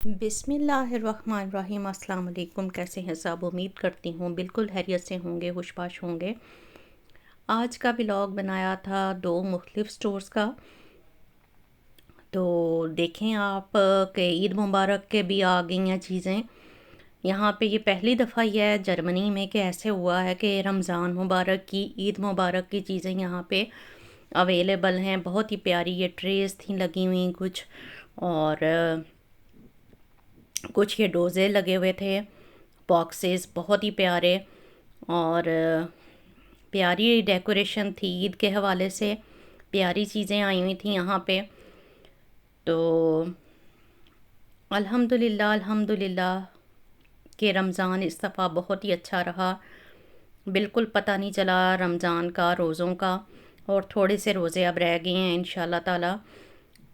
बिस्मिल्लाहिर्रहमानिर्रहीम। अस्सलाम वालेकुम। कैसे हैं सब? उम्मीद करती हूँ बिल्कुल खैरियत से होंगे, खुशबाश होंगे। आज का व्लॉग बनाया था दो मुख्तलिफ स्टोर्स का। तो देखें आप कि ईद मुबारक के भी आ गई हैं चीज़ें। यहाँ पे ये पहली दफ़ा ही है जर्मनी में कि ऐसे हुआ है कि रमज़ान मुबारक की, ईद मुबारक की चीज़ें यहाँ पे अवेलेबल हैं। बहुत ही प्यारी ये ट्रेस थी लगी हुई कुछ, और कुछ ये डोज़े लगे हुए थे, बॉक्सेस बहुत ही प्यारे, और प्यारी डेकोरेशन थी ईद के हवाले से। प्यारी चीज़ें आई हुई थी यहाँ पे। तो अल्हम्दुलिल्लाह अल्हम्दुलिल्लाह कि रमज़ान इस दफ़ा बहुत ही अच्छा रहा। बिल्कुल पता नहीं चला रमज़ान का, रोज़ों का, और थोड़े से रोज़े अब रह गए हैं इंशाल्लाह ताला।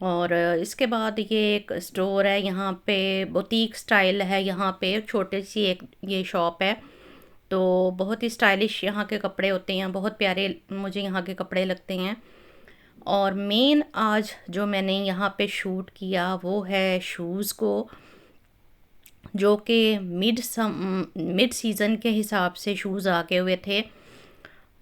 और इसके बाद ये एक स्टोर है, यहाँ पे बुटीक स्टाइल है। यहाँ पे छोटी सी एक ये शॉप है। तो बहुत ही स्टाइलिश यहाँ के कपड़े होते हैं, बहुत प्यारे मुझे यहाँ के कपड़े लगते हैं। और मेन आज जो मैंने यहाँ पे शूट किया वो है शूज़ को, जो कि मिड सीज़न के हिसाब से शूज़ आगे हुए थे।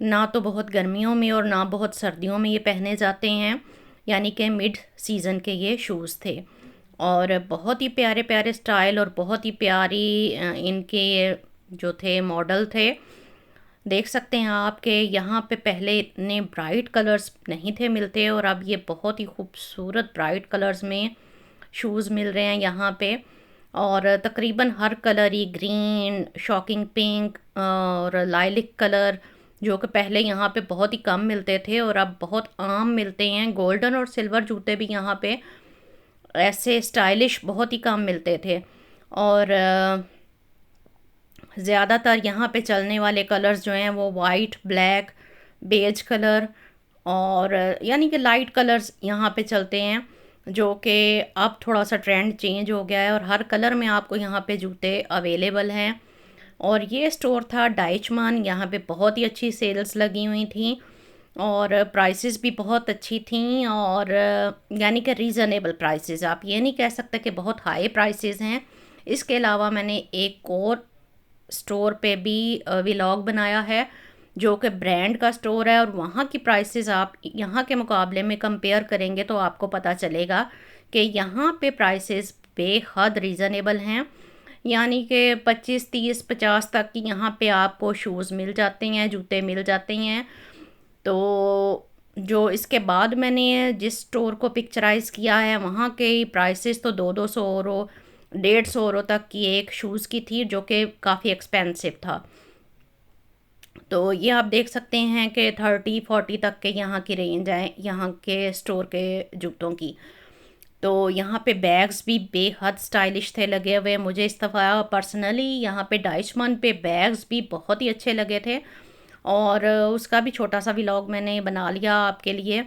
ना तो बहुत गर्मियों में और ना बहुत सर्दियों में ये पहने जाते हैं, यानी कि मिड सीज़न के ये शूज़ थे। और बहुत ही प्यारे प्यारे स्टाइल और बहुत ही प्यारी इनके जो थे मॉडल थे। देख सकते हैं आप कि यहाँ पे पहले इतने ब्राइट कलर्स नहीं थे मिलते, और अब ये बहुत ही खूबसूरत ब्राइट कलर्स में शूज़ मिल रहे हैं यहाँ पे। और तकरीबन हर कलर ही, ग्रीन, शॉकिंग पिंक और लाइलिक कलर, जो कि पहले यहाँ पे बहुत ही कम मिलते थे और अब बहुत आम मिलते हैं। गोल्डन और सिल्वर जूते भी यहाँ पे ऐसे स्टाइलिश बहुत ही कम मिलते थे। और ज़्यादातर यहाँ पे चलने वाले कलर्स जो हैं वो वाइट, ब्लैक, बेज कलर, और यानी कि लाइट कलर्स यहाँ पे चलते हैं, जो कि अब थोड़ा सा ट्रेंड चेंज हो गया है और हर कलर में आपको यहाँ पे जूते अवेलेबल हैं। और ये स्टोर था डाइचमान। यहाँ पे बहुत ही अच्छी सेल्स लगी हुई थी और प्राइसेस भी बहुत अच्छी थी, और यानी कि रीज़नेबल प्राइसेस, आप ये नहीं कह सकते कि बहुत हाई प्राइसेस हैं। इसके अलावा मैंने एक और स्टोर पे भी व्लॉग बनाया है, जो कि ब्रांड का स्टोर है, और वहाँ की प्राइसेस आप यहाँ के मुकाबले में कंपेयर करेंगे तो आपको पता चलेगा कि यहाँ पे प्राइसेस बेहद रीज़नेबल हैं। यानी कि 25, 30, 50 तक की यहाँ पे आपको शूज़ मिल जाते हैं, जूते मिल जाते हैं। तो जो इसके बाद मैंने जिस स्टोर को पिक्चराइज़ किया है वहाँ के प्राइसेस तो 200-200 यूरो, 150 यूरो तक की एक शूज़ की थी, जो कि काफ़ी एक्सपेंसिव था। तो ये आप देख सकते हैं कि 30-40 तक के यहाँ की रेंज है यहाँ के स्टोर के जूतों की। तो यहाँ पे बैग्स भी बेहद स्टाइलिश थे लगे हुए। मुझे इस दफ़ा पर्सनली यहाँ पे डाइचमान पे बैग्स भी बहुत ही अच्छे लगे थे, और उसका भी छोटा सा व्लॉग मैंने बना लिया आपके लिए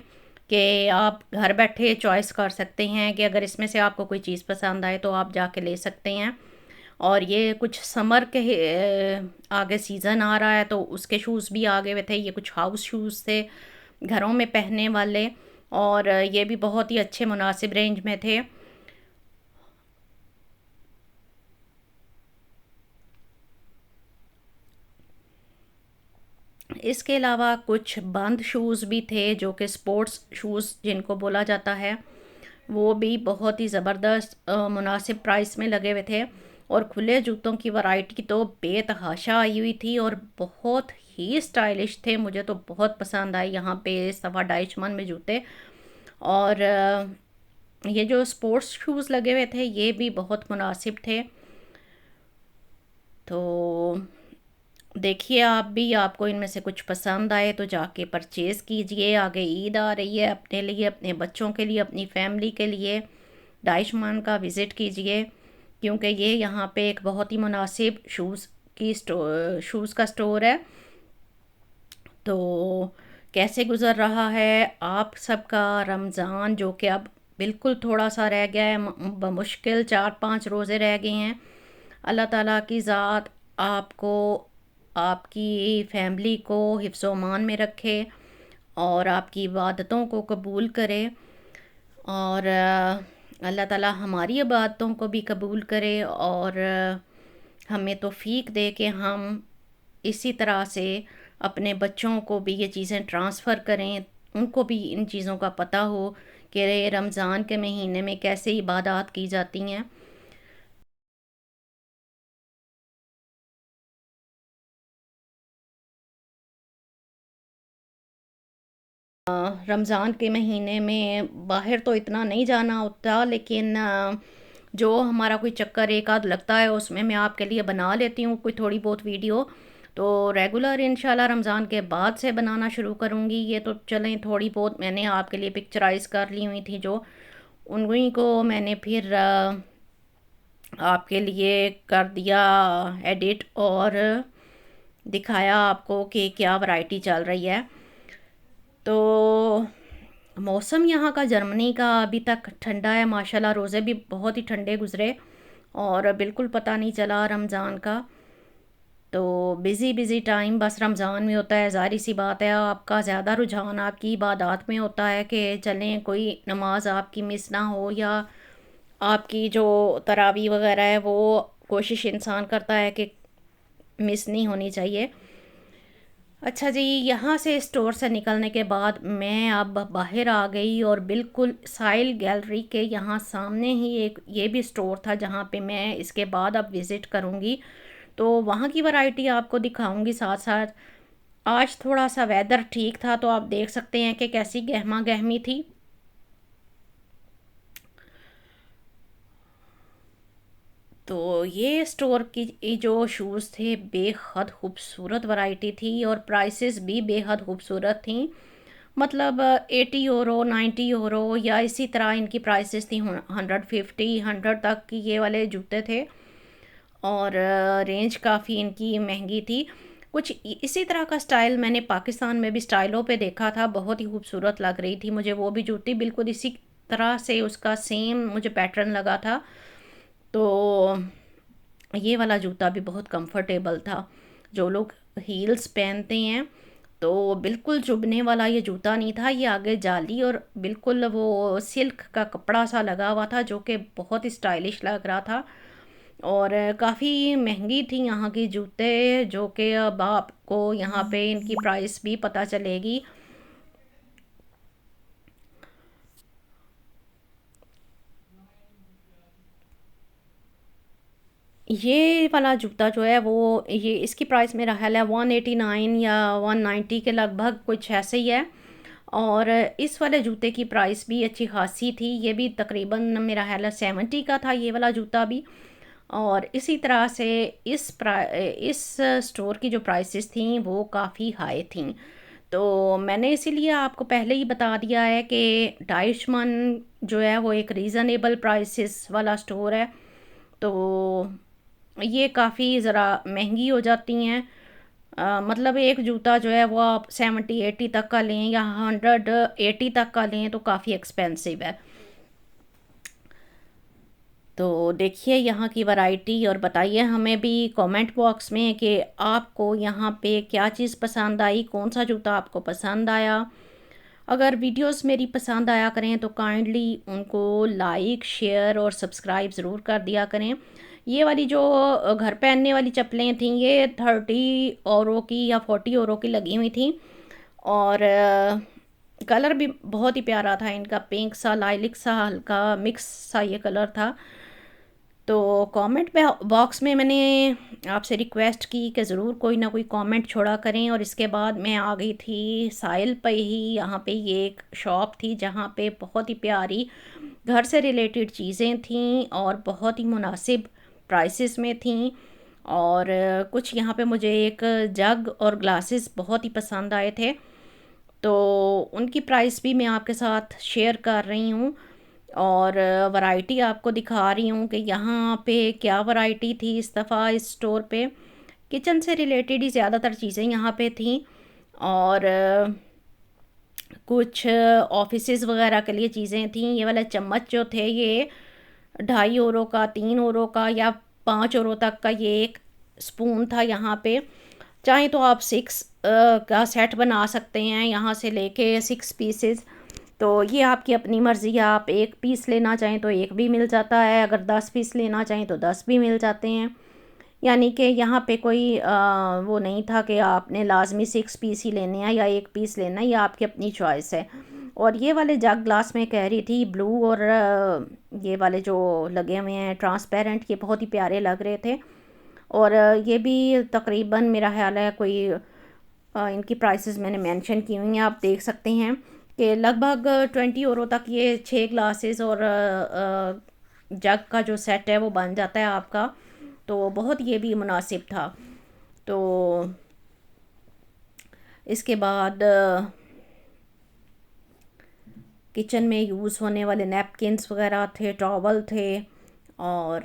कि आप घर बैठे चॉइस कर सकते हैं कि अगर इसमें से आपको कोई चीज़ पसंद आए तो आप जाके ले सकते हैं। और ये कुछ समर के आगे सीज़न आ रहा है तो उसके शूज़ भी आगे हुए थे। ये कुछ हाउस शूज़ थे, घरों में पहनने वाले, और ये भी बहुत ही अच्छे मुनासिब रेंज में थे। इसके अलावा कुछ बंद शूज़ भी थे, जो कि स्पोर्ट्स शूज़ जिनको बोला जाता है, वो भी बहुत ही ज़बरदस्त मुनासिब प्राइस में लगे हुए थे। और खुले जूतों की वैरायटी तो बेतहाशा आई हुई थी और बहुत ही स्टाइलिश थे। मुझे तो बहुत पसंद आए यहाँ पे इस दफ़ा डाइचमान में जूते। और ये जो स्पोर्ट्स शूज़ लगे हुए थे ये भी बहुत मुनासिब थे। तो देखिए आप भी, आपको इनमें से कुछ पसंद आए तो जाके परचेज़ कीजिए। आगे ईद आ रही है, अपने लिए, अपने बच्चों के लिए, अपनी फैमिली के लिए डाइचमान का विज़िट कीजिए, क्योंकि ये यहाँ पे एक बहुत ही मुनासिब शूज़ का स्टोर है। तो कैसे गुज़र रहा है आप सबका रमज़ान, जो कि अब बिल्कुल थोड़ा सा रह गया है, बमुश्किल 4-5 रोज़े रह गए हैं। अल्लाह ताला की ज़ात आपको, आपकी फैमिली को हिफ्ज़ अमान में रखे और आपकी इबादतों को कबूल करे। और अल्लाह ताला हमारी इबादतों को भी कबूल करे और हमें तौफीक दे कि हम इसी तरह से अपने बच्चों को भी ये चीज़ें ट्रांसफ़र करें, उनको भी इन चीज़ों का पता हो कि रमज़ान के महीने में कैसे इबादत की जाती हैं। रमज़ान के महीने में बाहर तो इतना नहीं जाना होता, लेकिन जो हमारा कोई चक्कर एक आध लगता है उसमें मैं आपके लिए बना लेती हूँ कोई थोड़ी बहुत वीडियो। तो रेगुलर इंशाल्लाह रमज़ान के बाद से बनाना शुरू करूँगी। ये तो चलें थोड़ी बहुत मैंने आपके लिए पिक्चराइज़ कर ली हुई थी, जो उन्हीं को मैंने फिर आपके लिए कर दिया एडिट और दिखाया आपको कि क्या वैरायटी चल रही है। तो मौसम यहाँ का जर्मनी का अभी तक ठंडा है माशाल्लाह, रोज़े भी बहुत ही ठंडे गुज़रे और बिल्कुल पता नहीं चला रमज़ान का। तो बिज़ी टाइम बस रमज़ान में होता है। ज़ाहिर सी बात है आपका ज़्यादा रुझान आपकी इबादत में होता है कि चलें कोई नमाज आपकी मिस ना हो, या आपकी जो तरावी वगैरह है वो कोशिश इंसान करता है कि मिस नहीं होनी चाहिए। अच्छा जी, यहाँ से स्टोर से निकलने के बाद मैं अब बाहर आ गई और बिल्कुल साइल गैलरी के यहाँ सामने ही एक ये भी स्टोर था जहाँ पे मैं इसके बाद अब विज़िट करूँगी। तो वहाँ की वैरायटी आपको दिखाऊंगी साथ साथ। आज थोड़ा सा वेदर ठीक था तो आप देख सकते हैं कि कैसी गहमा गहमी थी। तो ये स्टोर की ये जो शूज़ थे बेहद खूबसूरत वैरायटी थी और प्राइसेस भी बेहद खूबसूरत थी। मतलब 80 यूरो 90 यूरो या इसी तरह इनकी प्राइसेस थी। 150 100 तक की ये वाले जूते थे और रेंज काफ़ी इनकी महंगी थी। कुछ इसी तरह का स्टाइल मैंने पाकिस्तान में भी स्टाइलों पे देखा था, बहुत ही खूबसूरत लग रही थी मुझे वो भी जूती, बिल्कुल इसी तरह से उसका सेम मुझे पैटर्न लगा था। तो ये वाला जूता भी बहुत कंफर्टेबल था। जो लोग हील्स पहनते हैं तो बिल्कुल चुभने वाला ये जूता नहीं था। ये आगे जाली और बिल्कुल वो सिल्क का कपड़ा सा लगा हुआ था जो कि बहुत ही स्टाइलिश लग रहा था। और काफ़ी महंगी थी यहाँ की जूते, जो कि अब आपको यहाँ पे इनकी प्राइस भी पता चलेगी। ये वाला जूता जो है वो ये इसकी प्राइस मेरा ख्याल है 189 या 190 के लगभग कुछ ऐसे ही है। और इस वाले जूते की प्राइस भी अच्छी खासी थी, ये भी तकरीबन मेरा ख्याल है 70 का था ये वाला जूता भी। और इसी तरह से इस स्टोर की जो प्राइसेस थी वो काफ़ी हाई थी। तो मैंने इसीलिए आपको पहले ही बता दिया है कि डाइशमन जो है वो एक रीज़नेबल प्राइसेस वाला स्टोर है। तो ये काफ़ी ज़रा महंगी हो जाती हैं। मतलब एक जूता जो है वो आप 70 80 तक का लें या 180 तक का लें तो काफ़ी एक्सपेंसिव है। तो देखिए यहाँ की वैरायटी और बताइए हमें भी कमेंट बॉक्स में कि आपको यहाँ पे क्या चीज़ पसंद आई, कौन सा जूता आपको पसंद आया। अगर वीडियोस मेरी पसंद आया करें तो काइंडली उनको लाइक शेयर और सब्सक्राइब ज़रूर कर दिया करें। ये वाली जो घर पहनने वाली चप्पलें थी ये 30 औरों की या 40 औरों की लगी हुई थी। और कलर भी बहुत ही प्यारा था इनका, पिंक सा लाइलिक सा हल्का मिक्स सा ये कलर था। तो कमेंट बॉक्स में मैंने आपसे रिक्वेस्ट की कि ज़रूर कोई ना कोई कमेंट छोड़ा करें। और इसके बाद मैं आ गई थी साहिल पे ही। यहाँ पे ये एक शॉप थी जहाँ पे बहुत ही प्यारी घर से रिलेटेड चीज़ें थीं और बहुत ही मुनासिब प्राइसेस में थीं। और कुछ यहाँ पे मुझे एक जग और ग्लासेस बहुत ही पसंद आए थे, तो उनकी प्राइस भी मैं आपके साथ शेयर कर रही हूँ और वैरायटी आपको दिखा रही हूँ कि यहाँ पे क्या वैरायटी थी इस दफ़ा इस स्टोर पे। किचन से रिलेटेड ही ज़्यादातर चीज़ें यहाँ पे थीं और कुछ ऑफिसेज वगैरह के लिए चीज़ें थीं। ये वाला चम्मच जो थे ये 2.5 औरों का 3 औरों का या 5 औरों तक का ये एक स्पून था। यहाँ पे चाहे तो आप 6 का सेट बना सकते हैं यहाँ से लेके 6 पीसेस। तो ये आपकी अपनी मर्ज़ी है, आप एक पीस लेना चाहें तो एक भी मिल जाता है, अगर 10 पीस लेना चाहें तो 10 भी मिल जाते हैं। यानी कि यहाँ पे कोई वो नहीं था कि आपने लाजमी 6 पीस ही लेने हैं या एक पीस लेना है, ये आपकी अपनी चॉइस है। और ये वाले जग ग्लास में कह रही थी ब्लू और ये वाले जो लगे हुए हैं ट्रांसपेरेंट, ये बहुत ही प्यारे लग रहे थे। और ये भी तकरीबन मेरा ख्याल है कोई इनकी प्राइसेस मैंने मेंशन की हुई हैं, आप देख सकते हैं कि लगभग 20 यूरो तक ये 6 ग्लासेस और जग का जो सेट है वो बन जाता है आपका। तो बहुत ये भी मुनासिब था। तो इसके बाद किचन में यूज़ होने वाले नैपकिन्स वगैरह थे, टॉवल थे और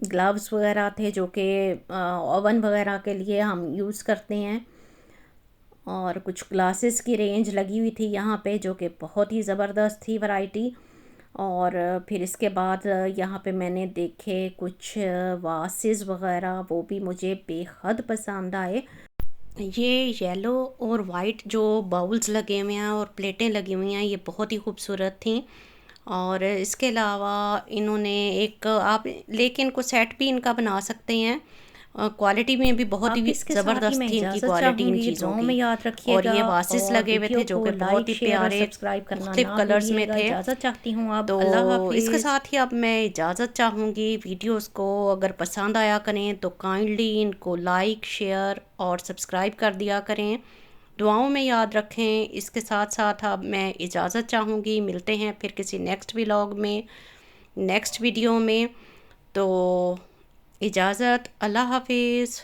ग्लव्स वगैरह थे जो कि ओवन वगैरह के लिए हम यूज़ करते हैं। और कुछ ग्लासेस की रेंज लगी हुई थी यहाँ पे जो कि बहुत ही ज़बरदस्त थी वैरायटी। और फिर इसके बाद यहाँ पे मैंने देखे कुछ वासेस वगैरह, वो भी मुझे बेहद पसंद आए। ये येलो और वाइट जो बाउल्स लगे हुए हैं और प्लेटें लगी हुई हैं, ये बहुत ही खूबसूरत थी। और इसके अलावा इन्होंने एक आप लेकिन इनको सेट भी इनका बना सकते हैं, क्वालिटी में भी बहुत ही इसके साथ ही ज़बरदस्त मैं थी इनकी इजाज़त क्वालिटी इन चाहूँगी, चीज़ों दुआओं की। में याद और रखिएगा ये वासिस और लगे हुए थे वीडियो जो को कि बहुत लाइक ही शेयर और प्यारे सब्सक्राइब करना मुख्तलिफ ना कलर्स में भूलिएगा। थे। इजाज़त चाहती हूँ अब, तो अल्लाह इसके हाफिज़। साथ ही अब मैं इजाज़त चाहूँगी। वीडियोस को अगर पसंद आया करें तो काइंडली इनको लाइक शेयर और सब्सक्राइब कर दिया करें, दुआओं में याद रखें। इसके साथ साथ अब मैं इजाज़त चाहूँगी, मिलते हैं फिर किसी नेक्स्ट व्लॉग में, नेक्स्ट वीडियो में। तो इजाज़त, अल्लाह हाफिज़।